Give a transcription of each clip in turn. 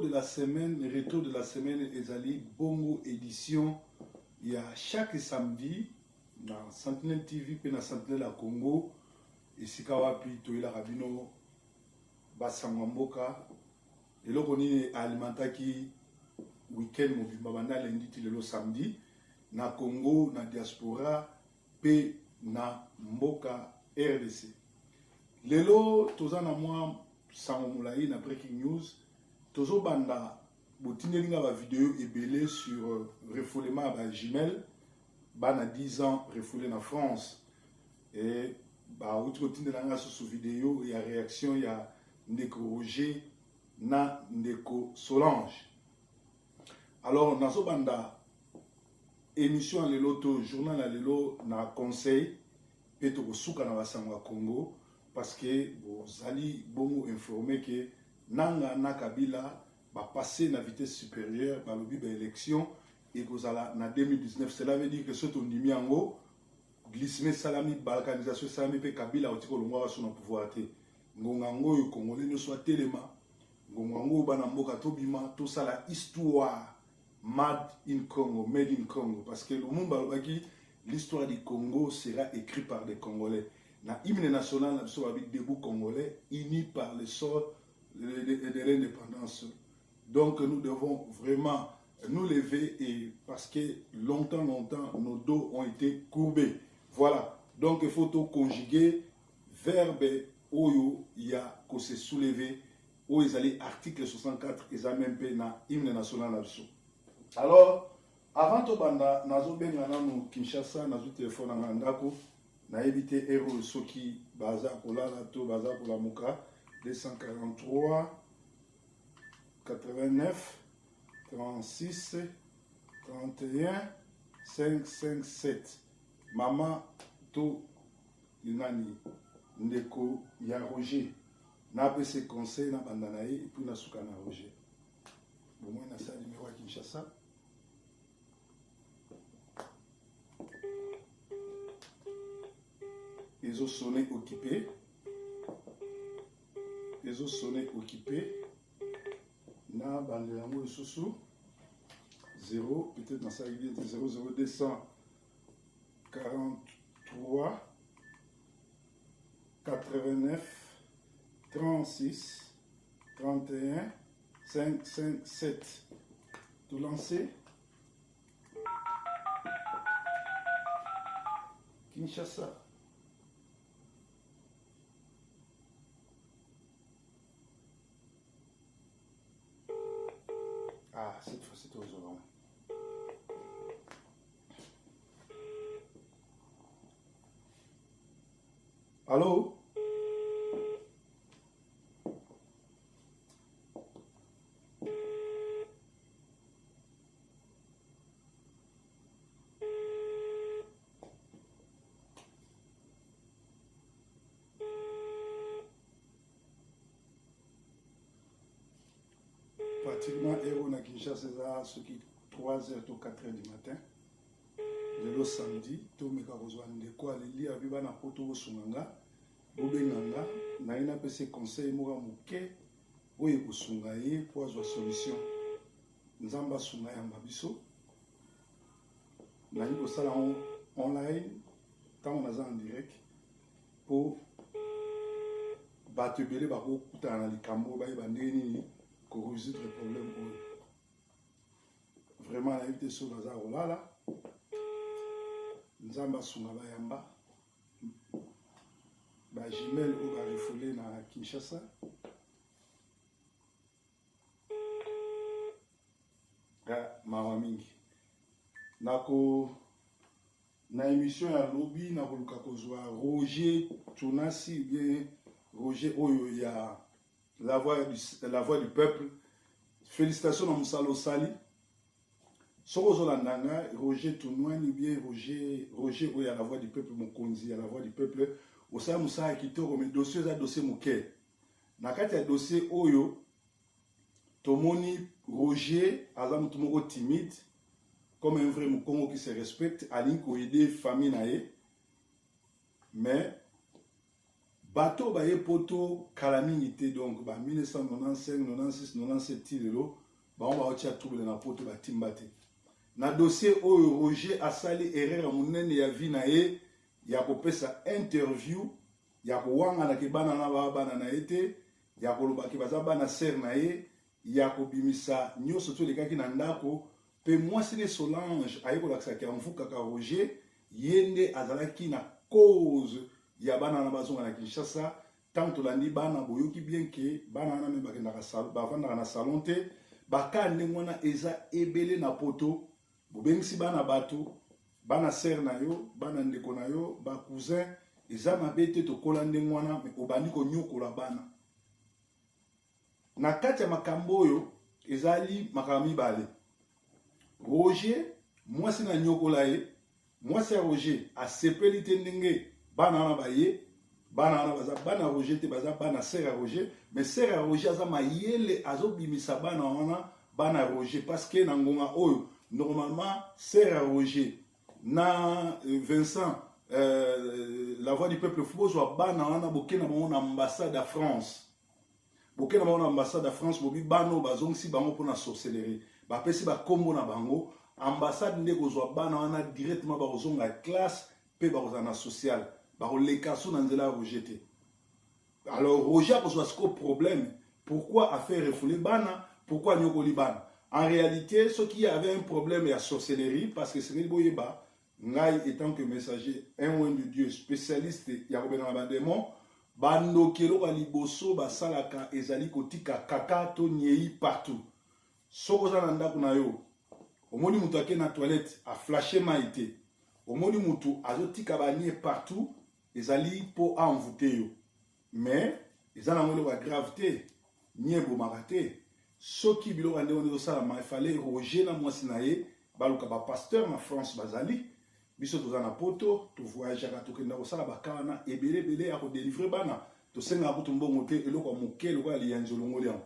de la semaine, le retour de la semaine ezali bongo édition. Il y a chaque samedi dans Sentinelle TV et dans Sentinelle la Congo. Et si kawapi toila rabino basangwamboka. Et là on est alimentaki week-end mobimba banda lundi tilelo samedi na Congo na diaspora pe na mboka RDC. Lelo tozana moi sango mulayi na breaking news. Tozo banda botinelinga ba vidéo ebele sur refoulement ba Jimel bana 10 ans refoulé na France et ba outi botinelanga sur vidéo il y a réaction il y a ndeko Roger na ndeko Solange. Alors nazo banda émission lelo to journal à lelo na conseil pe to suka na basango Congo parce que bozali bongo informé que nanga na Kabila va passer na vitesse supérieure par le but de l'élection et kozala na 2019. Cela veut dire que ce ton dimi ango glissement salami balkanisation salami pe Kabila otiko longwa sur le pouvoir te ngongango yo congolais ne soit telema ngongango bana mboka tobima to sala histoire made in Congo parce que le monde balobaki l'histoire du Congo sera écrite par des Congolais. Na hymne national na biso avec debout congolais unis par le sort de l'indépendance. Donc nous devons vraiment nous lever et parce que longtemps nos dos ont été courbés. Voilà. Donc il faut tout conjuguer verbe oyo ya ko se soulever ou ils allaient article 64 ils a même pe na hymne national na biso. Alors avant to banda nazo benga na no Kinshasa nazo téléphone na ndako na évité héros soki baza kolala to baza kola muka 243 89 36 31 557 Maman to inani ndeko ya Roger na pese conseil na bandana et puis na suka na Roger bon moi na sa numéro à Kinshasa. Les os sonnés occupés. Les os sonnés occupés. Na bandelango sous 0 peut-être dans sa idée de 00243 89 36 31 557. Tout lancer. Kinshasa. Ah, cette fois c'est aux orangs. Allô? Pratiquement, héros na Kinshasa, c'est ce qui 3h ou 4h du matin. Le samedi, tout le monde de quoi les liens vivant à Poto Sunganga, Bobenganga, Naina PC conseil Moura Mouké, Oye Kusungaye pour avoir solution. Nzamba Sungaya Mbabiso, Naïko Salon online, tant on a en direct, pour battre belé bako kutana likambo ba ibandeni ko résoudre le problème. Vraiment la invité sur Bazar Olala. Nzamba Sungaba Yamba. Ba Jimel ou ba refoulé na Kinshasa. Mawa mingi. Nako na émission ya lobby na koluka kozwa Roger Tunasi bien Roger Oyo ya la voix du peuple. Félicitations à Moussalo Sali. Soko Nanga, Roger Tounouani bien Roger Oyo ya la voix du peuple Mokonzi ya la voix du peuple. Osa Moussa Kitoro mais dossier za dossier Mouké. Na kati ya dossier Oyo Tomoni Roger Azam Tumoko timide comme un vrai Moukongo qui se respecte, Aline ko aider famille nae. Mais bateau baye poto calamité donc ba 1995 96 97 tilelo ba on va otia trouble na poto ba timbate na dossier oyo Roger asali erreur munene ya vie na ye ya kopesa interview ya kowanga na kebana na bana na ete ya koloba ke baza bana ser na ye ya kobimisa nyonso to lekaki na ndako pe mwasi de Solange ayekolakisa ki amvuka ka Roger yende azalaki na cause ya bana na bazonga na Kinshasa tant tolandi bana boyoki bien ke bana na me bakendaka salon bavandaka na salon te baka ndenge wana eza ebele na poto bobengisi bana bato bana ser na yo bana ndeko na yo ba cousin eza mabe te tokola ndenge wana me obandi konyokola bana na kati ya makambo oyo ezali makambo mibale. Roger mwasi na nyokola ye mwasi ya Roger asepeli te ndenge bana wana baye bana wana baza bana Roger te baza bana ser ya Roger mais ser ya Roger aza mayele azobimisa bana wana bana Roger parce que na ngonga oyo normalement ser ya Roger na Vincent la voix du peuple fubozwa bana wana bokena bango na ambassade ya France bokena bango na ambassade ya France bobi bano bazongisi bango mpona sorcellerie bapesi bakombo na bango ambassade nde kozwa bana wana directement bakozonga classe pe bakozala na social bakoleka so na nzela ya Roger te. Alors Roger akozwa siko problème pourquoi affaire refoule bana pourquoi nyokoli bana en réalité ce qui avait un problème ya sorcellerie parce que c'est boyeba ngai étant que messager un oint de Dieu spécialiste ya kobena na badémon bandokelo ka liboso basalaka ezali kotika kaka to nyei partout soko za na ndako na yo omoni mutu ake na toilette a flasher maite omoni mutu azotika banie partout ezali po envoûter yo mais ezana ngolo ba gravité nyebo makate soki biloko ande on sala ma fallait Roger na mwasi na ye baluka ba pasteur na France bazali biso tozana poto to voyage ka tokenda ko sala bakana ebele ya ko délivrer bana to senga ko tumbongo te eloko moke eloko ya lianzo ngoliam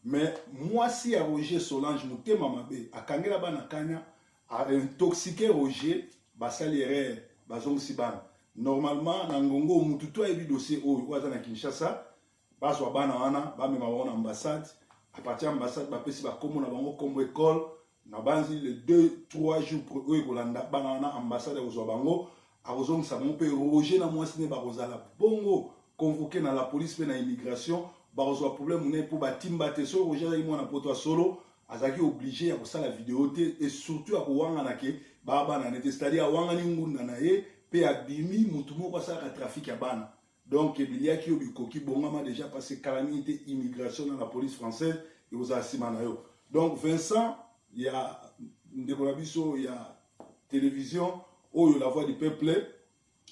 mais mwasi ya Roger Solange mutema mabe akangela bana kanya a intoxiquer Roger basali erreur bazongisi bana normalement na ngongo mutu to ebi dossier oyo waza na Kinshasa baswa bana wana bamema bango na ambassade à partir de l'ambassade bapesi bakombo na bango kombo école na banzi le 2-3 jours pour eux kolanda bana na ambassade kozwa bango akozongisa bango pe Roger na mwasi ne bakozala bongo convoqué na la police pe na immigration bakozwa problème ne pour batimba te so Roger azali mwana poto solo azaki obligé ya kosala vidéo te et surtout ya kowanga na ke bana nete c'est-à-dire awanga ni ngunda na ye pe abimi mutu moko asala trafic ya bana. Donc, il y a qui ont déjà passé calamité immigration dans la police française et aux Asimanayo. Donc, Vincent, il y a Ndekolabiso, il y a télévision, Oyo, la voix du peuple,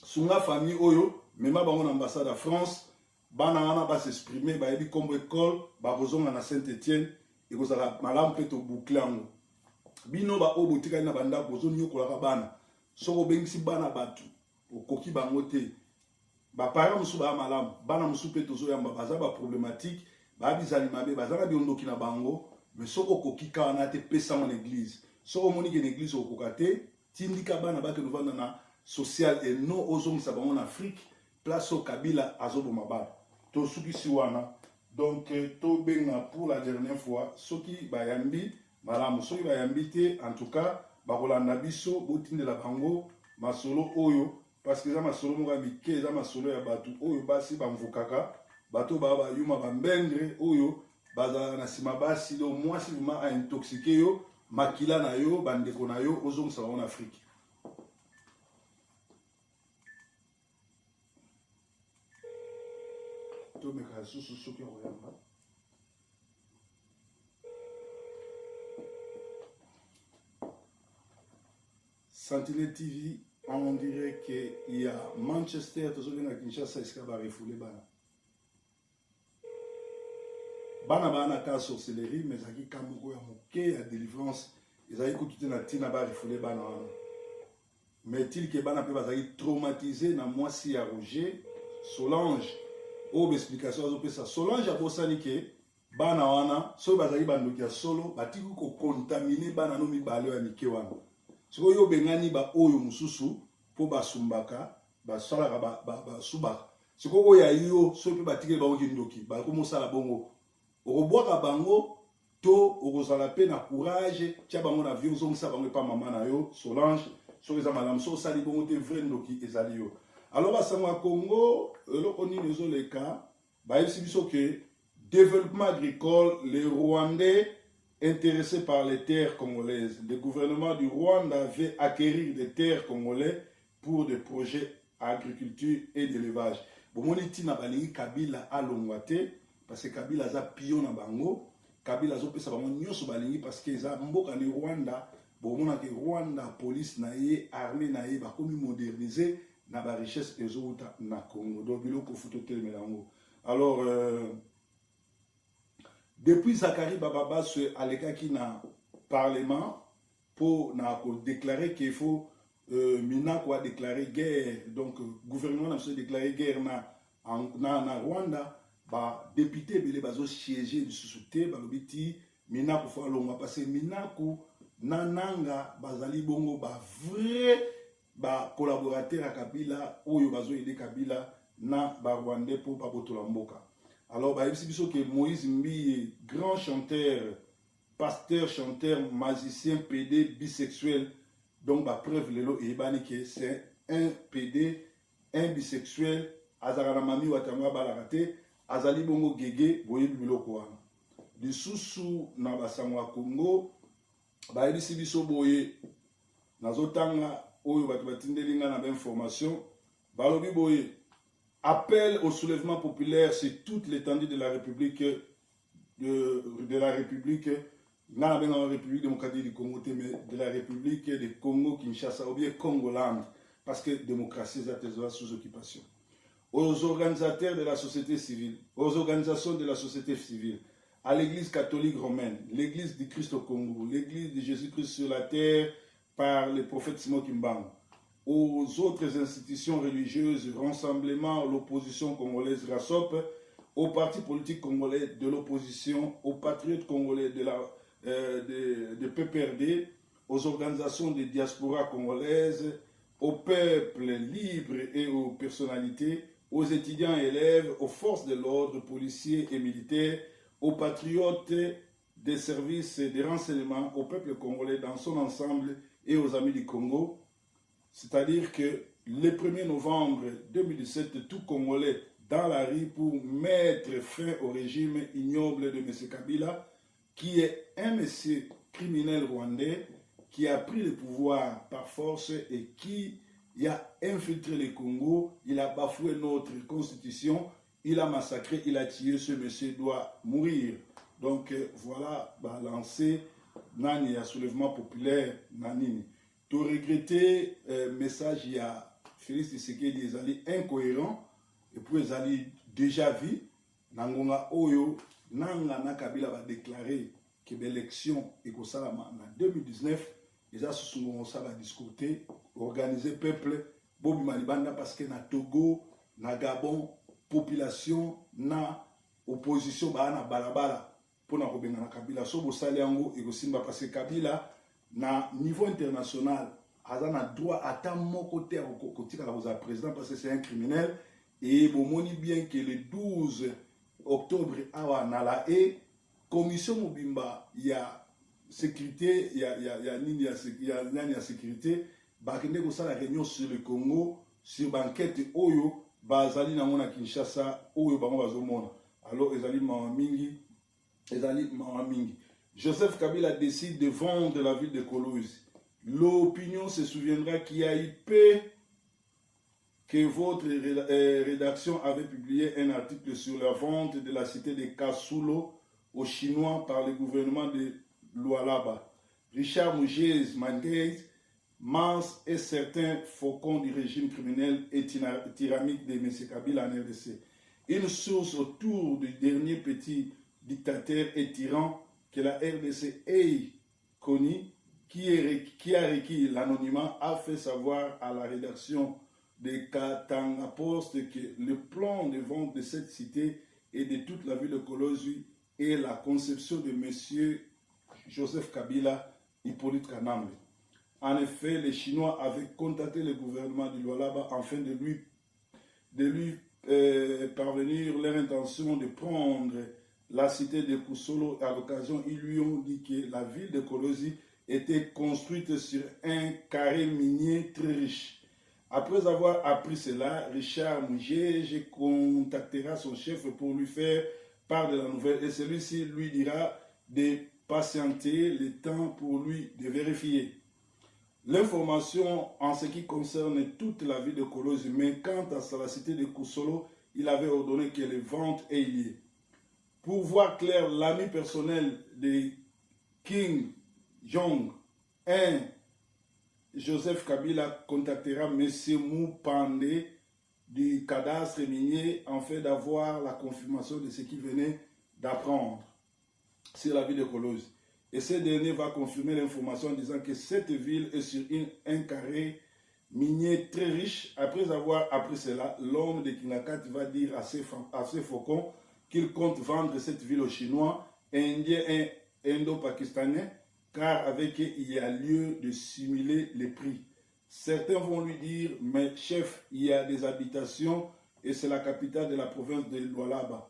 Sunga famille Oyo, même dans l'ambassade de France, Banana va s'exprimer, va y comme école, va à Saint-Étienne, et vous allez malam peut au boucler. Bino ba o boutique na banda bozo nyokola bana. Soko bengisi bana batu, au koki bangote. Ba parents musu ba malamu bana musu pe tozo yamba baza ba problématique ba bizali mabe baza na biondoki na bango mais soko kokika wana te pesa mon église soko moni ke l'église okokate tindika bana ba ke nous vanda na social et non ozongisa bango en Afrique place au Kabila azoboma ba to sukisi wana donc to benga pour la dernière fois soki bayambi malamu soki bayambi te en tout cas ba kolanda biso botindela bango masolo oyo parce que ça m'a solo moka mike ça m'a solo ya batu oyo basi bamvukaka bato baba yuma bambengre oyo baza na sima basi do moi si vraiment a intoxiqué yo makila na yo bandeko na yo ozongisa en Afrique. To meka susu soki oyamba Sentinelle TV. On dirait qu'il y a Manchester, tout ce qui est à Kinshasa, est-ce qu'il va refouler bana. Bana ka sorcellerie, mais ça qui kamoko ya moké ya délivrance, ils ont écouté na tina ba refouler bana. Mais il que bana peut ba traumatisé na mwasi ya Roger Solange. O explication zo pesa Solange a bosani ke bana wana so ba bandoki ya solo batiki ko contaminer bana no mibale ya mike wana. Si vous bengani ba oyo mususu po basumbaka basalaka basuba Ce qu'on y a eu, ce que bâtir bango kindoki, bah comment ça la bongo, au boire à bango, to au la peine à courage, tia bango na vie, on ça bango pas maman na yo, Solange, sur les amadam, so ça li bongo te vrai ndoki ezali yo. Alors à Samoa Congo, on y nous les cas, bah il s'est que développement agricole, les Rwandais intéressés par les terres congolaises, le gouvernement du Rwanda avait acquérir des terres congolaises pour des projets agriculture et d'élevage. Bon, tina balingi Kabila alongwate parce que Kabila a pion na bango, Kabila zo pesa bango nyoso balingi parce que za mboka ni Rwanda, bon mona ke Rwanda police na ye, armée na ye ba komi moderniser na ba richesse ezouta na Congo. Donc biloko futo telemelango. Alors depuis Zakari Bababa se alekaki na parlement pour na déclarer qu'il faut Minako a déclaré guerre, donc le gouvernement a déclaré guerre na Rwanda, bah député bele bazo siéger du sous-souté, bah l'obiti Minako faut alonga parce que Minako nananga bazali bongo ba vrai ba collaborateur à Kabila oyo bazo aider Kabila na ba Rwandais pour ba botola mboka. Alors bah ici biso que Moïse Mbi, grand chanteur, pasteur, chanteur, magicien, PD, bisexuel. Donc, la preuve, c'est un PD, un bisexuel, Azara Mami Watanga Balarate, Azali Bongo Gege, Boye Biloko. Du sous na Basamwa Congo, Baïdi Biso Boye, Nazotanga, Oyo Batbatindelinga na information, Balobi Boye, appel au soulèvement populaire sur toute l'étendue de la République, de la République. Dans la République démocratique du Congo, mais de la République du Congo, Kinshasa, ou bien Congoland, parce que la démocratie est sous occupation. Aux organisateurs de la société civile, aux organisations de la société civile, à l'Église catholique romaine, l'Église du Christ au Congo, l'Église de Jésus-Christ sur la terre par le prophète Simon Kimbangu, aux autres institutions religieuses, rassemblements, l'opposition congolaise RASOP, aux partis politiques congolais de l'opposition, aux patriotes congolais de PPRD, aux organisations de diaspora congolaises, aux peuples libres et aux personnalités, aux étudiants et élèves, aux forces de l'ordre, policiers et militaires, aux patriotes des services de renseignement, au peuple congolais dans son ensemble et aux amis du Congo. C'est-à-dire que le 1er novembre 2017, tout Congolais dans la rue pour mettre fin au régime ignoble de M. Kabila, qui est un monsieur criminel rwandais qui a pris le pouvoir par force et qui a infiltré le Congo, il a bafoué notre constitution, il a massacré, il a tué, ce monsieur doit mourir. Donc voilà, lancé Nani, à soulèvement populaire, Nanini. Tout regretter, message, il y a Félix Tshisekedi, ils allaient incohérents, et puis ils allaient déjà vu, Nangonga Oyo, Nanga Nakabila va déclarer que l'élection est en 2019, ils ont discuté, organiser peuple, Bobi Malibanda, parce que na Togo, na Gabon, population, na opposition, na balabala, pour na Robenga na Kabila, so bosali yango, et aussi parce que Kabila, na niveau international, il a droit à tant mon côté à président parce que c'est un criminel. Et vous montrez bien que le 12 octobre, à la commission Mobimba, il y a sécurité, il y a sécurité, il y a la réunion sur le Congo, sur banquette Oyo, Bazali na Kinshasa, Oyo Bazomona. Alors, Ezali Mahamingi, Joseph Kabila décide de vendre la ville de Kolwezi. L'opinion se souviendra qu'il y a eu peu que votre rédaction avait publié un article sur la vente de la cité de Kasulo aux Chinois par le gouvernement de Lualaba. Richard Mougez, Mangate, Mans et certains faucons du régime criminel et tyrannique de M. Kabila en RDC. Une source autour du dernier petit dictateur et tyran que la RDC ait connu, qui a requis l'anonymat, a fait savoir à la rédaction de Katanga Post que le plan de vente de cette cité et de toute la ville de Kolwezi est la conception de M. Joseph Kabila, Hippolyte Kanambe. En effet, les Chinois avaient contacté le gouvernement du Lualaba afin de lui parvenir leur intention de prendre la cité de Kusolo. À l'occasion, ils lui ont dit que la ville de Kolosi était construite sur un carré minier très riche. Après avoir appris cela, Richard Mougege contactera son chef pour lui faire part de la nouvelle et celui-ci lui dira de patienter le temps pour lui de vérifier l'information en ce qui concerne toute la ville de Kolosi, mais quant à la cité de Kusolo, il avait ordonné que les ventes aient lieu. Pour voir clair, l'ami personnel de King Jong, Joseph Kabila contactera M. Moupande du cadastre minier en fait d'avoir la confirmation de ce qu'il venait d'apprendre sur la ville de Kolosi. Et ce dernier va confirmer l'information en disant que cette ville est sur un carré minier très riche. Après avoir appris cela, l'homme de Kingakat va dire à ses faucons qu'il compte vendre cette ville aux Chinois, Indiens et Indo-Pakistanais, car avec eux, il y a lieu de simuler les prix. Certains vont lui dire, mais chef, il y a des habitations et c'est la capitale de la province de Lualaba.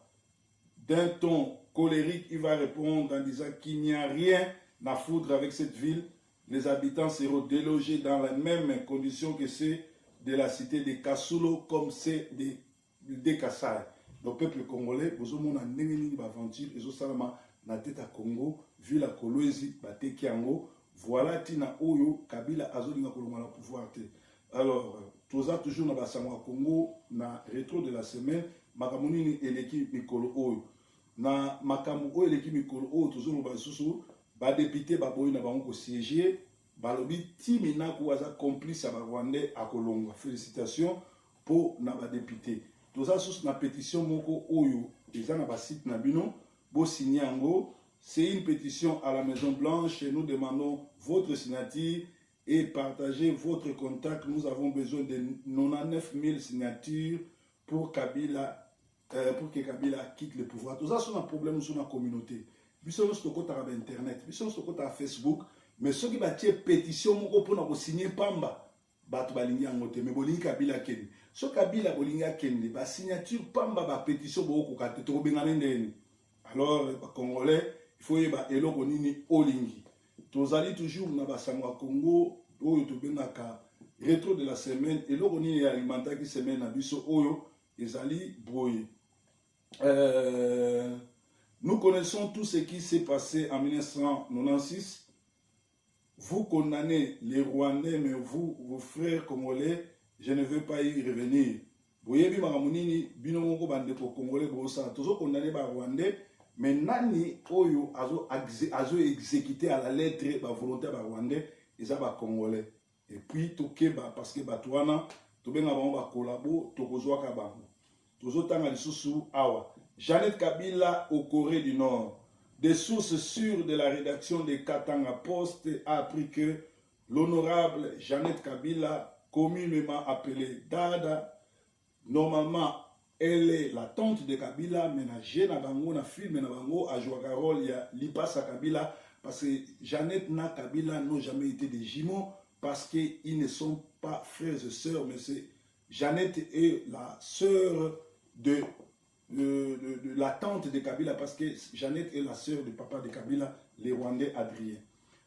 D'un ton colérique, il va répondre en disant qu'il n'y a rien à foutre avec cette ville. Les habitants seront délogés dans les mêmes conditions que ceux de la cité de Kasulo, comme ceux de Kassai. Le peuple congolais, vous avez une aventure, et salama na tête à Congo, ville à Kolwezi, Bateki Ango, voilà Tina Oyo, Kabila Azolinga Koloma la pouvoir. Alors, tous toujours dans le Congo, na rétro de la semaine, Makamunini et l'équipe Mikolo Oyo. Na Makamu Oyo, l'équipe Mikolo Oyo, toujours dans le sous, ba député, ba boy na bango siéger, ba lobi Timina Kouaza complice à Rwandais à Kolonga. Félicitations pour na ba député. Tous sous na pétition Moko Oyo, ils ont un site Nabino, Bo Sinyango. C'est une pétition à la Maison Blanche et nous demandons votre signature et partagez votre contact. Nous avons besoin de 99 000 signatures pour que Kabila quitte le pouvoir. Tout ça, c'est un problème sur la communauté. Nous sommes sur Internet, nous sommes sur Facebook, mais ceux qui battent pétition pour signer Pamba, bat balingi angote, mais bolingi Kabila kendi. So Kabila bolinga kendi, ba signature Pamba ba pétition boko kate to bengana ndeni. Alors les Congolais, il faut y avoir eloko nini olingi. Tozali toujours na basangwa Congo, oyo to bengaka rétro de la semaine, eloko nini alimenta ki semaine na biso oyo ezali boye. Nous connaissons tout ce qui s'est passé en 1996. Vous condamnez les Rwandais, mais vous, vos frères congolais, je ne veux pas y revenir. Vous voyez, binomoko bandeko congolais, toujours condamné par Rwandais, mais nani oyo azo exécuté à la lettre ba volonté ba Rwandais, ils ont ba congolais. Et puis tokeba parce que batouana, tobenga bango ba collabo, tokozwa ka bango. Toujours tanga lisusu awa. Jeannette Kabila au Corée du Nord. Des sources sûres de la rédaction de Katanga Post a appris que l'honorable Jeannette Kabila, communément appelée Dada, normalement elle est la tante de Kabila, mais na jeune bango na film na bango a joué un rôle il y a l'ipasa Kabila parce que Jeannette na Kabila n'ont jamais été des jumeaux parce qu'ils ne sont pas frères et sœurs, mais c'est Jeannette est la sœur de la tante de Kabila parce que Jeannette est la sœur du papa de Kabila, les Rwandais Adrien.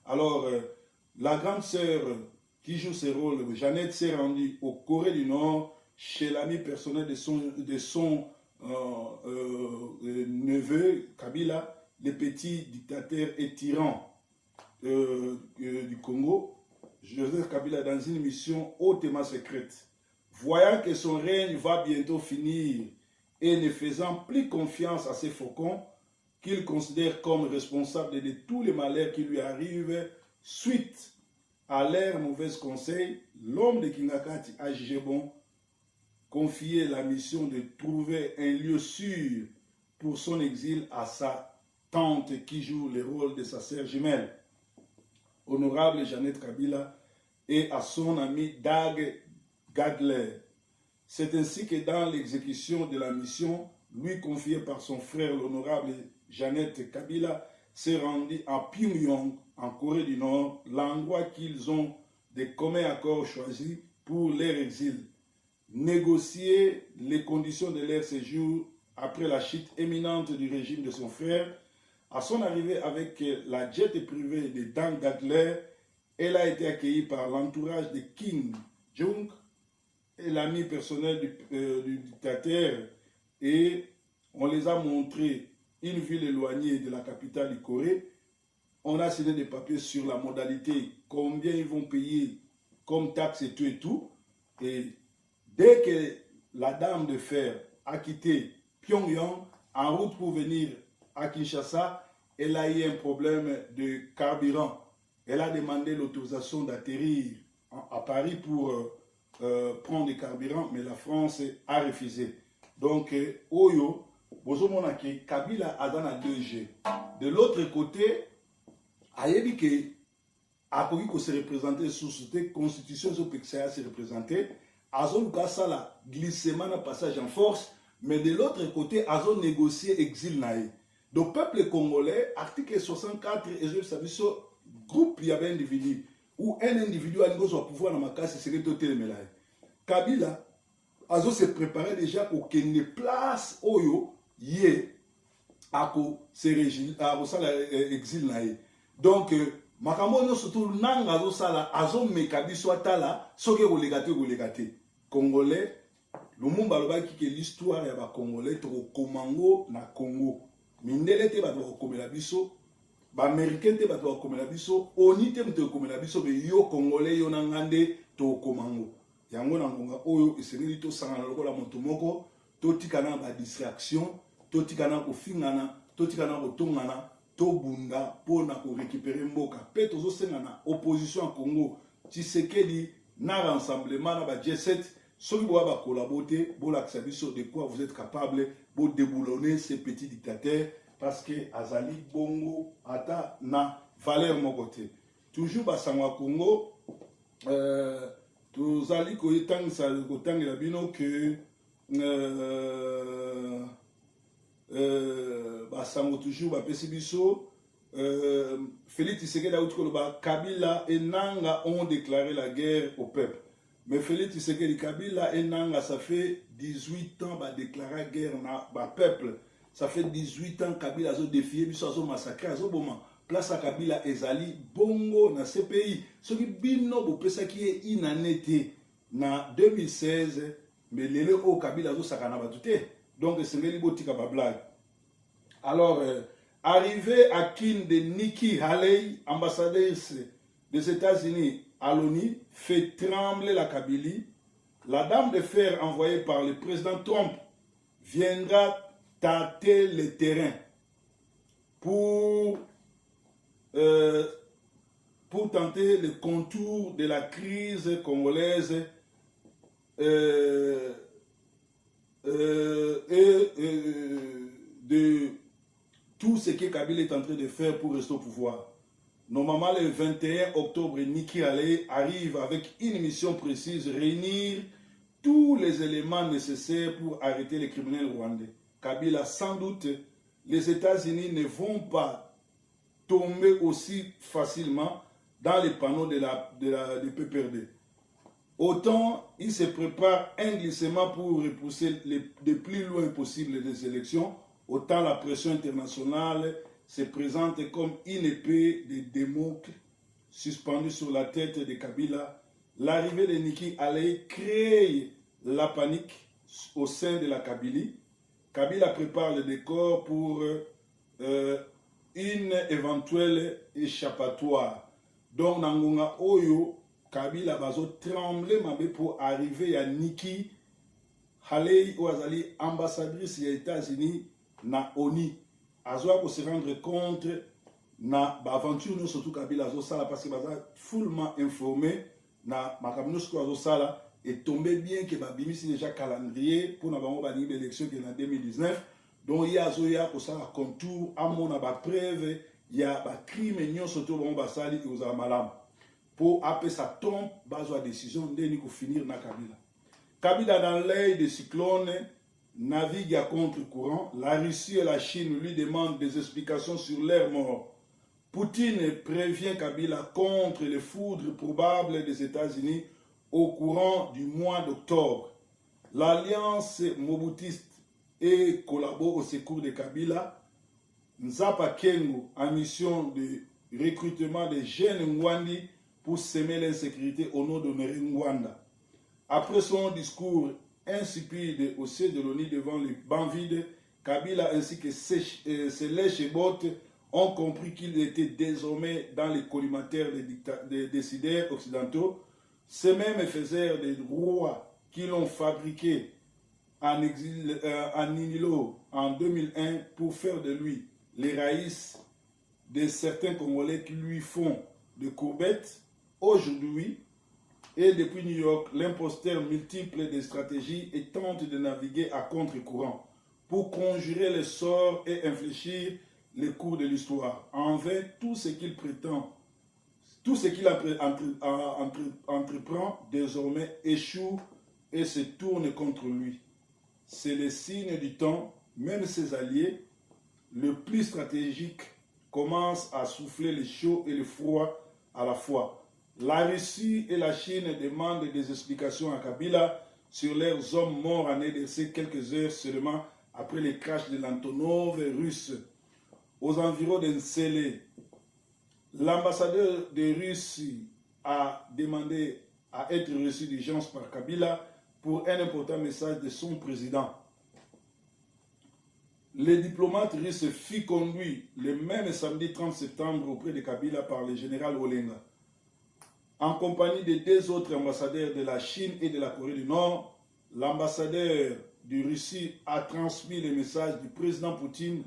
Alors, la grande sœur qui joue ce rôle, Jeannette s'est rendue au Corée du Nord chez l'ami personnel de son neveu Kabila, le petit dictateur et tyran du Congo, Joseph Kabila, dans une mission hautement secrète. Voyant que son règne va bientôt finir, et ne faisant plus confiance à ses faucons, qu'il considère comme responsables de tous les malheurs qui lui arrivent, suite à leurs mauvais conseils, l'homme de Kingakati a jugé bon confier la mission de trouver un lieu sûr pour son exil à sa tante qui joue le rôle de sa sœur jumelle, honorable Jeannette Kabila, et à son ami Dag Gadler. C'est ainsi que dans l'exécution de la mission, lui confiée par son frère l'honorable Jeannette Kabila, s'est rendu à Pyongyang, en Corée du Nord, l'endroit qu'ils ont de communs accords choisis pour leur exil. négocier les conditions de leur séjour après la chute imminente du régime de son frère. À son arrivée avec la jet privée de Dan Gadler, elle a été accueillie par l'entourage de Kim Jong et l'ami personnel du dictateur, et on les a montré une ville éloignée de la capitale du Corée. On a signé des papiers sur la modalité, combien ils vont payer comme taxe et tout et tout. Et dès que la dame de fer a quitté Pyongyang en route pour venir à Kinshasa, elle a eu un problème de carburant. Elle a demandé l'autorisation d'atterrir à Paris pour prendre des carburants, mais la France a refusé. Donc, Oyo, Bozomonake, Kabila a dans la 2G. De l'autre côté, ayebi que akoki ko se représenter sous cette constitution so pexaya se représenter azon kasala glissement na passage en force, mais de l'autre côté azon négocier exil nae. Donc peuple congolais article 64 et je savais so groupe y avait individu ou un individu a négocié au pouvoir na makasi c'est que totel melay. Kabila azo se préparer déjà pour qu'il ne place oyo yé ako se régime à sala exil nae. Donc, makambo surtout nanga azo sala azo mekabiso atala soke golegate congolais lumumba lobaki que l'histoire ya ba congolais to komango na Congo mindele te ba to komela biso ba américain te ba to komela biso oni te mto komela biso be yo congolais yo na ngande to komango yango na ngonga oyo esengeli to sangana lokola moto moko to tikana ba distraction to tikana ko fingana to tikana ko tongana Tobunda pour récupérer Mboka. Peut aussi na opposition à Congo. Tshisekedi na rassemblement na ba G7. Ceux qui doivent collaborer pour l'accepter de quoi vous êtes capable pour déboulonner ces petits dictateurs parce que Azali Bongo ata na valeur mon côté. Toujours basangwa Congo. Tous ali ko etang sa ko tangela bino que basango toujours bapesi biso Félix Tshisekedi a dit Kabila et Nanga ont déclaré la guerre au peuple. Mais Félix Tshisekedi Kabila et Nanga ça fait 18 ans ba déclarer la guerre na peuple. Ça fait 18 ans Kabila a défié biso a massacré a boma. Place à Kabila ezali bongo na ce pays. Ce qui bino bo pesa qui est inanete na 2016 mais lele o Kabila zo sakana batute. Donc, c'est une blague. Alors, arrivé à Kin de Nikki Haley, ambassadrice des États-Unis à l'ONU, fait trembler la Kabylie. La dame de fer envoyée par le président Trump viendra tâter le terrain pour tenter le contour de la crise congolaise. De tout ce que Kabila est en train de faire pour rester au pouvoir. Normalement, le 21 octobre, Nikki Haley arrive avec une mission précise, réunir tous les éléments nécessaires pour arrêter les criminels rwandais. Kabila, sans doute, les États-Unis ne vont pas tomber aussi facilement dans les panneaux de PPRD. Autant il se prépare un glissement pour repousser le plus loin possible les élections, autant la pression internationale se présente comme une épée de Damoclès suspendue sur la tête de Kabila. L'arrivée de Nikki Haley crée la panique au sein de la Kabylie. Kabila prépare le décor pour une éventuelle échappatoire. Donc, Nangonga Oyo, Kabila bazo tremble pour arriver à Nikki Haley ou azali ambassadrice des États-Unis na ONU. Azoa pour se rendre compte na aventure nous surtout Kabila azo sala parce que baza fullement informé na makamno sko azo sala et tombé bien que babimisi déjà calendrier pour na bango bani l'élection qui est en 2019. Donc il y a azoya pour ça contour à mon ba preuve il y a ba crime nyon surtout bango basali et aux malam. Pour appeler sa tombe, base de décision, de finir na Kabila. Kabila dans l'œil des cyclones navigue à contre-courant. La Russie et la Chine lui demandent des explications sur leur mort. Poutine prévient Kabila contre les foudres probables des États-Unis au courant du mois d'octobre. L'alliance mobutiste et collabore au secours de Kabila. Nzapa Kengo en mission de recrutement des jeunes Ngwandi pour semer l'insécurité au nom de Ngwanda. Après son discours insipide au siège de l'ONU devant les bancs vides, Kabila ainsi que ses lèches-bottes ont compris qu'il était désormais dans les collimateurs des décideurs occidentaux. Ces mêmes faiseurs des rois qui l'ont fabriqué en Nilo en 2001 pour faire de lui les raïs de certains Congolais qui lui font des courbettes. Aujourd'hui, et depuis New York, l'imposteur multiple des stratégies et tente de naviguer à contre-courant pour conjurer les sorts et infléchir les cours de l'histoire. En vain, tout ce qu'il prétend, tout ce qu'il entreprend désormais échoue et se tourne contre lui. C'est le signe du temps, même ses alliés, le plus stratégique, commencent à souffler le chaud et le froid à la fois. La Russie et la Chine demandent des explications à Kabila sur leurs hommes morts en RDC quelques heures seulement après le crash de l'Antonov russe. Aux environs de Nsele, l'ambassadeur de Russie a demandé à être reçu d'urgence par Kabila pour un important message de son président. Le diplomate russe fut conduit le même samedi 30 septembre auprès de Kabila par le général Olenga. En compagnie de deux autres ambassadeurs de la Chine et de la Corée du Nord, l'ambassadeur de Russie a transmis le message du président Poutine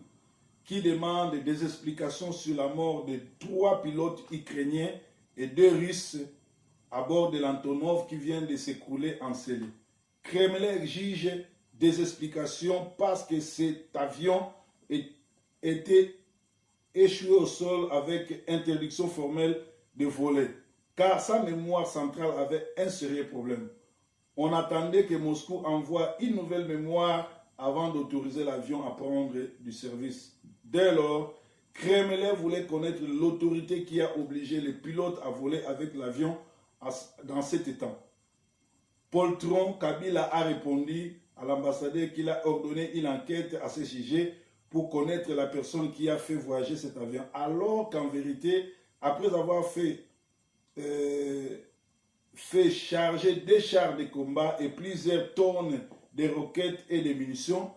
qui demande des explications sur la mort de 3 pilotes ukrainiens et 2 Russes à bord de l'Antonov qui vient de s'écrouler en Syrie. Kremlin exige des explications parce que cet avion était échoué au sol avec interdiction formelle de voler, car sa mémoire centrale avait un sérieux problème. On attendait que Moscou envoie une nouvelle mémoire avant d'autoriser l'avion à prendre du service. Dès lors, Kremlin voulait connaître l'autorité qui a obligé les pilotes à voler avec l'avion dans cet état. Poltron Kabila a répondu à l'ambassadeur qu'il a ordonné une enquête à ce sujet pour connaître la personne qui a fait voyager cet avion. Alors qu'en vérité, après avoir fait charger des chars de combat et plusieurs tonnes de roquettes et de munitions,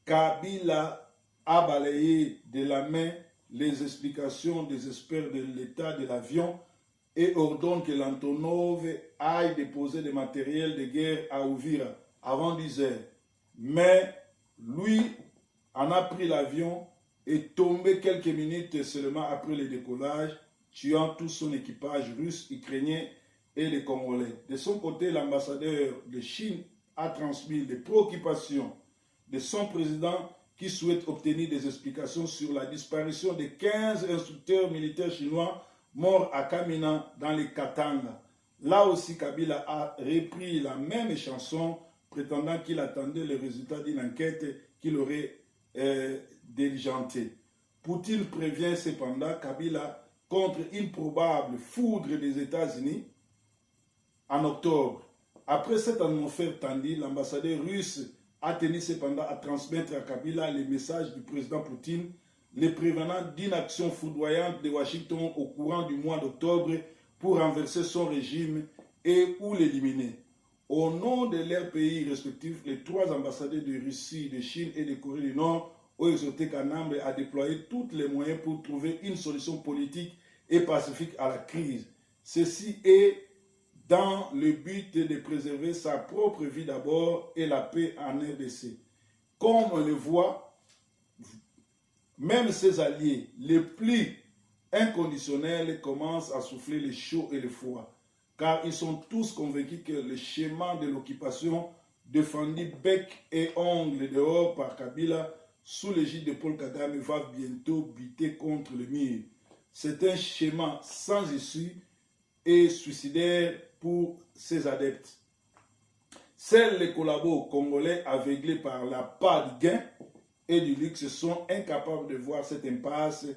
Kabila a balayé de la main les explications des experts de l'état de l'avion et ordonne que l'Antonov aille déposer des matériels de guerre à Uvira avant 10 heures. Mais lui en a pris l'avion et est tombé quelques minutes seulement après le décollage, tuant tout son équipage russe, ukrainien et les Congolais. De son côté, l'ambassadeur de Chine a transmis les préoccupations de son président qui souhaite obtenir des explications sur la disparition de 15 instructeurs militaires chinois morts à Kamina dans les Katanga. Là aussi, Kabila a repris la même chanson, prétendant qu'il attendait le résultat d'une enquête qu'il aurait diligentée. Poutine prévient cependant Kabila contre une probable foudre des États-Unis en octobre. Après cette atmosphère tendue, l'ambassadeur russe a tenu cependant à transmettre à Kabila les messages du président Poutine, les prévenant d'une action foudroyante de Washington au courant du mois d'octobre pour renverser son régime et ou l'éliminer. Au nom de leurs pays respectifs, les 3 ambassadeurs de Russie, de Chine et de Corée du Nord ont exhorté Kanambe à déployer tous les moyens pour trouver une solution politique et pacifique à la crise. Ceci est dans le but de préserver sa propre vie d'abord et la paix en RDC. Comme on le voit, même ses alliés les plus inconditionnels commencent à souffler le chaud et le froid, car ils sont tous convaincus que le schéma de l'occupation défendu bec et ongle dehors par Kabila sous l'égide de Paul Kagame va bientôt buter contre le mur. C'est un schéma sans issue et suicidaire pour ses adeptes. Seuls les collabos congolais aveuglés par la part du gain et du luxe sont incapables de voir cette impasse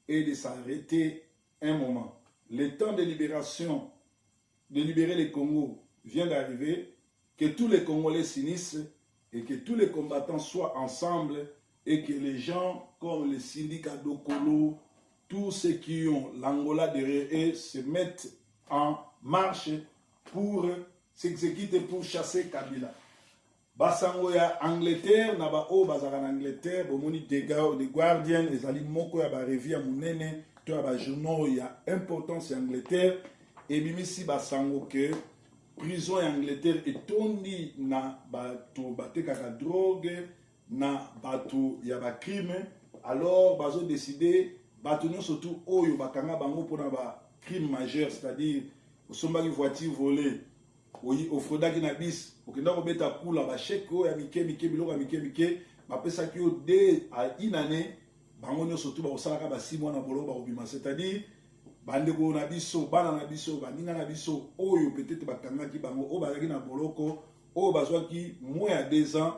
et de s'arrêter un moment. Le temps de libérer le Congo vient d'arriver. que tous les Congolais s'unissent et que tous les combattants soient ensemble et que les gens comme les syndicats d'Okolo, tous ceux qui ont l'Angola derrière eux se mettent en marche pour s'exécuter, pour chasser Kabila. Basango ya Angleterre, na ba o bazaka na Angleterre, bomoni dégâts de Guardian, ezali moko ya ba revue ya munene, to ya ba journaux ya importance ya Angleterre, et bimisi basango que prison ya Angleterre etondi na bato batekaka drogue, na bato ya ba crime, alors bazo décider bato non surtout oyo bakanga bango pona ba crime majeur, c'est-à-dire osombaki voiture volée, ofrodaki na bis okenda kobeta kula basheke oyo ya mike mike biloko ya mike mike bapesaki yo de à une année bango nyonso tu bakosalaka ba 6 mois na boloko bakobima, c'est-à-dire bandeko na biso bana na biso baninga na biso oyo peut-être bakangaki bango oyo bazalaki na boloko oyo bazwaki moins ya 2 ans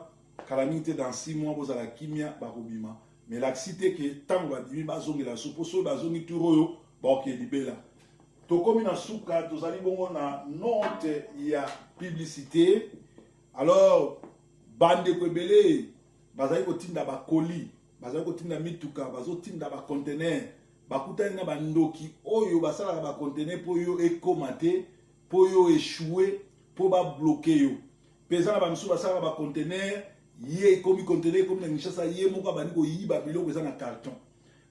calamité dans 6 mois bozala kimia bakobima, mais laxité ke ntango badimi bazongela so mpo soki bazongi tur oyo baoke libela. Tokomi na suka tozali bongo na note ya publicité. Alors bande ko ebele bazali kotinda ba colis, bazali kotinda mituka, bazotinda ba conteneur, bakutani na bandoki oyo basala ba conteneur po yo ekomate, po yo échouer, po ba bloquer yo. Pesa na bamisu basala ba conteneur, ye komi conteneur komi na Kinshasa ye moko bani ko yiba biloko eza na carton.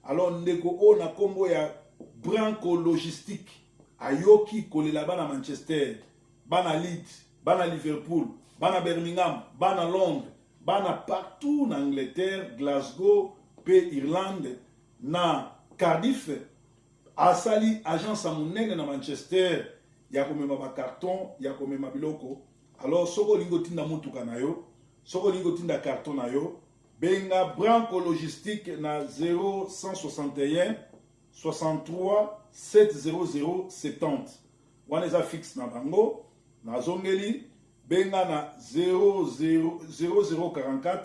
Alors ndeko o na kombo ya Branco Logistique ayoki kolela bana Manchester, bana Leeds, bana Liverpool, bana Birmingham, bana Londres, bana partout en Angleterre, Glasgow, pe Irlande, na Cardiff, asali agence a monene na Manchester, ya komema ba carton, ya komema biloko. Alors soko lingo tinda mutuka na yo, soko lingo tinda carton na yo, benga Branco Logistique na 0161 63 700 70. Waneza fixe na bango, na zongeli, benga na 0044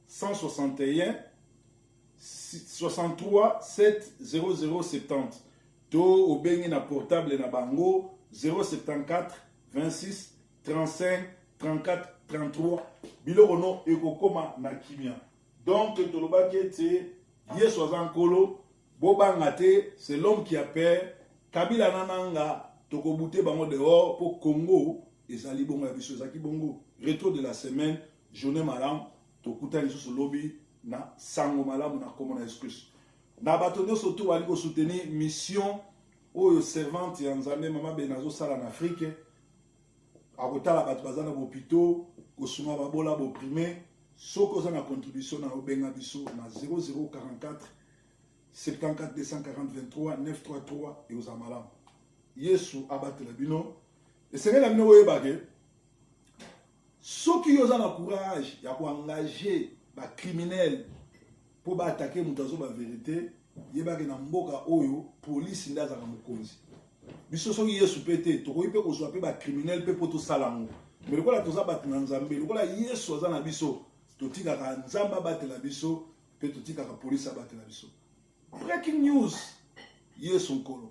161 63 700 70. To obengi na portable na bango 074 26 35 34 33. Biloko no ekokoma na kimia. Donc tolobaki ete yesu azankolo bobanga te, c'est l'homme qui a peur. Kabila nananga tokobute bango dehors pour Congo ezali bongo ya biso ezaki bongo. Retour de la semaine, journée malam, tokuta lisusu lobby na sango malamu na komona excuse. Na bato nyonso to bali ko soutenir mission oyo servante ya Nzambe mama Benazo sala en Afrique. Akotala bato bazana ba hôpitaux, kosunga babola bo primé, soko za na contribution na obenga biso na 0044 74 240 23 933 et aux amalam. Yesu abate la bino. Et c'est la bino oyebake. Ceux qui ont le courage ya ko engager ba criminel pour ba attaquer mutazo ba vérité, yebake na mboka oyo police ndaza na mokonzi. Biso soki Yesu pete to koyipe ko zwa pe ba criminel pe poto salango. Mais lokola toza bat na Nzambe, lokola Yesu aza na biso, to tika ka Nzamba batela biso, pe to tika ka police abatela biso. Breaking news, Yesu nkolo.